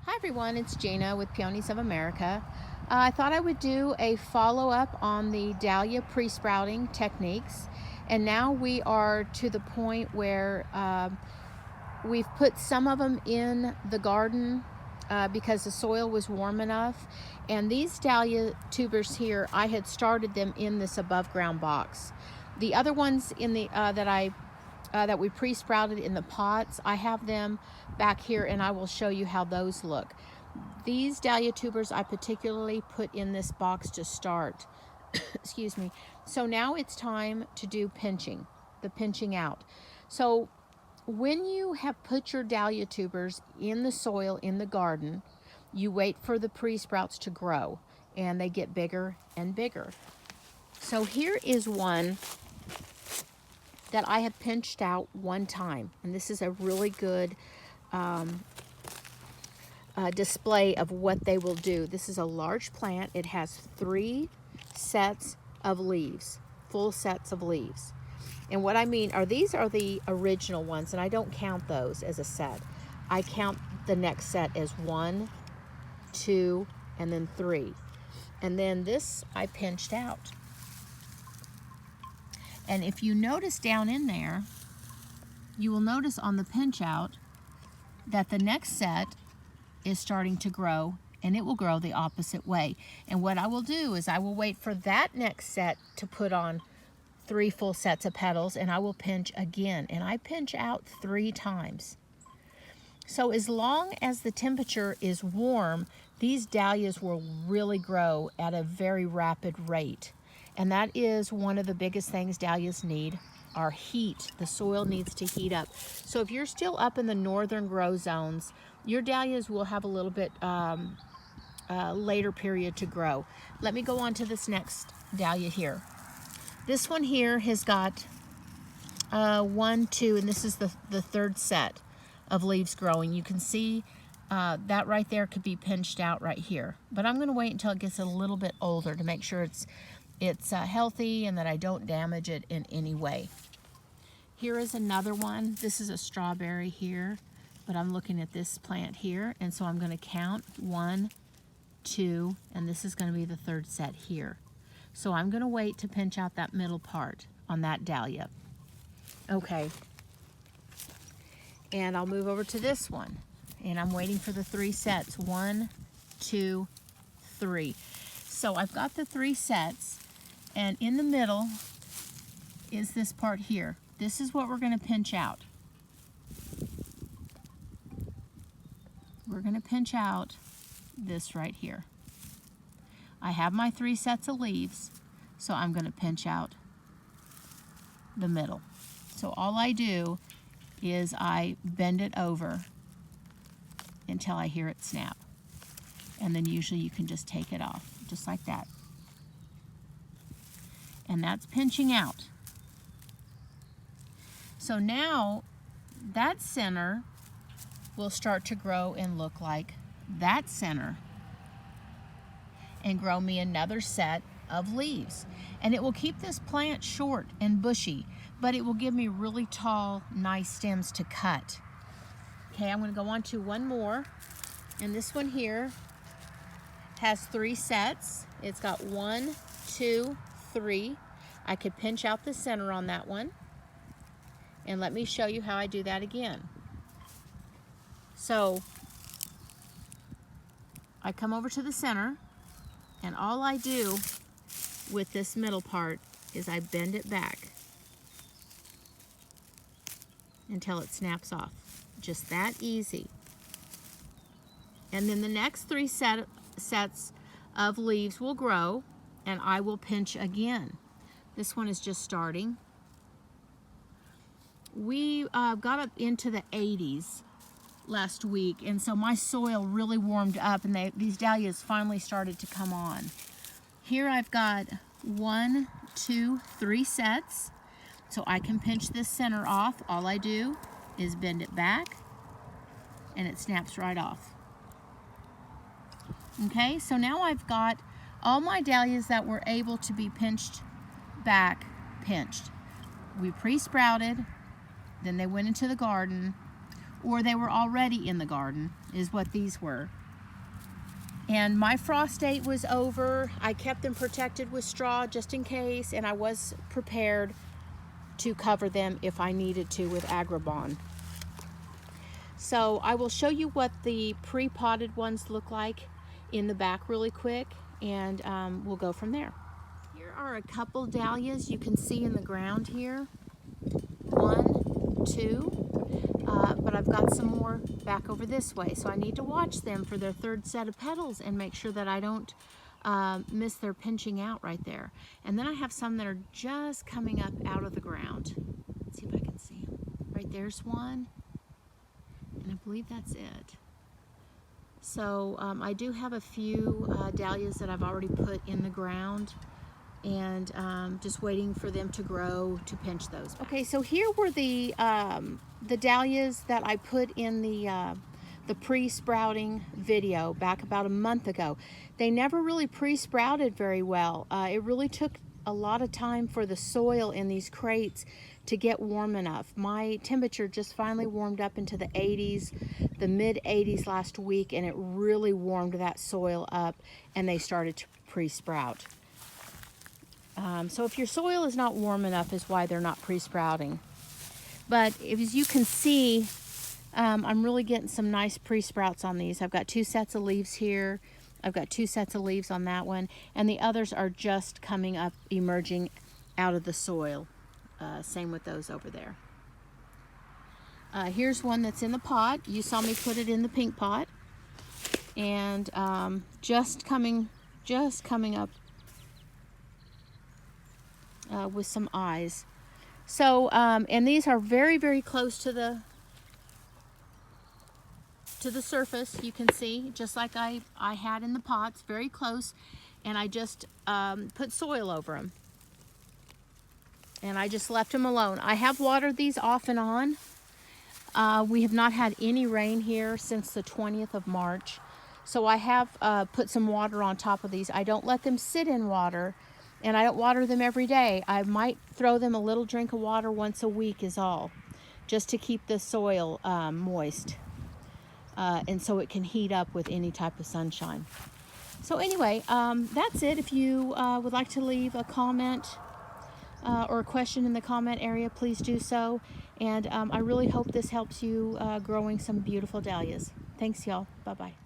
Hi everyone, it's Jana with Peonies of America. I thought I would do a follow-up on the dahlia pre-sprouting techniques, and now we are to the point where we've put some of them in the garden because the soil was warm enough. And these dahlia tubers here, I had started them in this above ground box. The other ones in the that we pre-sprouted in the pots, I have them back here and I will show you how those look. These dahlia tubers I particularly put in this box to start. Excuse me. So now it's time to do pinching, the pinching out. So when you have put your dahlia tubers in the soil in the garden, you wait for the pre-sprouts to grow and they get bigger and bigger. So here is one that I have pinched out one time, and this is a really good display of what they will do. This is a large plant. It has 3 sets of leaves, full sets of leaves. And what I mean are these are the original ones, and I don't count those as a set. I count the next set as 1, 2, and then 3. And then this I pinched out. And if you notice down in there, you will notice on the pinch out that the next set is starting to grow, and it will grow the opposite way. And what I will do is I will wait for that next set to put on 3 full sets of petals, and I will pinch again. And I pinch out 3 times. So as long as the temperature is warm, these dahlias will really grow at a very rapid rate. And that is one of the biggest things dahlias need, are heat. The soil needs to heat up. So if you're still up in the northern grow zones, your dahlias will have a little bit later period to grow. Let me go on to this next dahlia here. This one here has got 1, 2, and this is the 3rd set of leaves growing. You can see that right there could be pinched out right here. But I'm going to wait until it gets a little bit older to make sure it's healthy and that I don't damage it in any way. Here is another one. This is a strawberry here, but I'm looking at this plant here, and so I'm going to count 1, 2, and this is going to be the 3rd set here. So I'm going to wait to pinch out that middle part on that dahlia. Okay. And I'll move over to this one, and I'm waiting for the 3 sets. 1, 2, 3. So I've got the 3 sets, and in the middle is this part here. This is what we're going to pinch out. We're going to pinch out this right here. I have my 3 sets of leaves, so I'm going to pinch out the middle. So all I do is I bend it over until I hear it snap. And then usually you can just take it off, just like that. And that's pinching out. So now that center will start to grow and look like that center and grow me another set of leaves. And it will keep this plant short and bushy, but it will give me really tall, nice stems to cut. Okay, I'm going to go on to one more. And this one here has 3 sets. It's got 1, 2, 3. I could pinch out the center on that one. And let me show you how I do that again. So I come over to the center, and all I do with this middle part is I bend it back until it snaps off. Just that easy. And then the next 3 sets of leaves will grow, and I will pinch again. This one is just starting. We got up into the 80s last week, and so my soil really warmed up, and these dahlias finally started to come on. Here I've got 1, 2, 3 sets, so I can pinch this center off. All I do is bend it back, and it snaps right off. Okay, so now I've got all my dahlias that were able to be pinched back, pinched. We pre-sprouted, then they went into the garden, or they were already in the garden. is what these were. And my frost date was over. I kept them protected with straw just in case, and I was prepared to cover them if I needed to with Agribon. So I will show you what the pre-potted ones look like in the back really quick, and we'll go from there. Here are a couple dahlias you can see in the ground here. 1, 2. But I've got some more back over this way, so I need to watch them for their third set of petals and make sure that I don't miss their pinching out right there. And then I have some that are just coming up out of the ground. Let's see if I can see them. Right there's one, and I believe that's it. So I do have a few dahlias that I've already put in the ground, and just waiting for them to grow to pinch those. Okay, so here were the dahlias that I put in the pre-sprouting video back about a month ago. They never really pre-sprouted very well. It really took a lot of time for the soil in these crates to get warm enough. My temperature just finally warmed up into the 80s, the mid 80s last week, and it really warmed that soil up, and they started to pre-sprout. So if your soil is not warm enough is why they're not pre-sprouting. But as you can see, I'm really getting some nice pre-sprouts on these. I've got 2 sets of leaves here. I've got 2 sets of leaves on that one. And the others are just coming up, emerging out of the soil. Same with those over there. Here's one that's in the pot. You saw me put it in the pink pot. And just coming up with some eyes. So, and these are very, very close to the surface. You can see, just like I had in the pots, very close. And I just put soil over them. And I just left them alone. I have watered these off and on. We have not had any rain here since the 20th of March. So I have put some water on top of these. I don't let them sit in water. And I don't water them every day. I might throw them a little drink of water once a week is all, just to keep the soil moist, and so it can heat up with any type of sunshine. So anyway, that's it. If you would like to leave a comment or a question in the comment area, please do so. And I really hope this helps you growing some beautiful dahlias. Thanks, y'all. Bye-bye.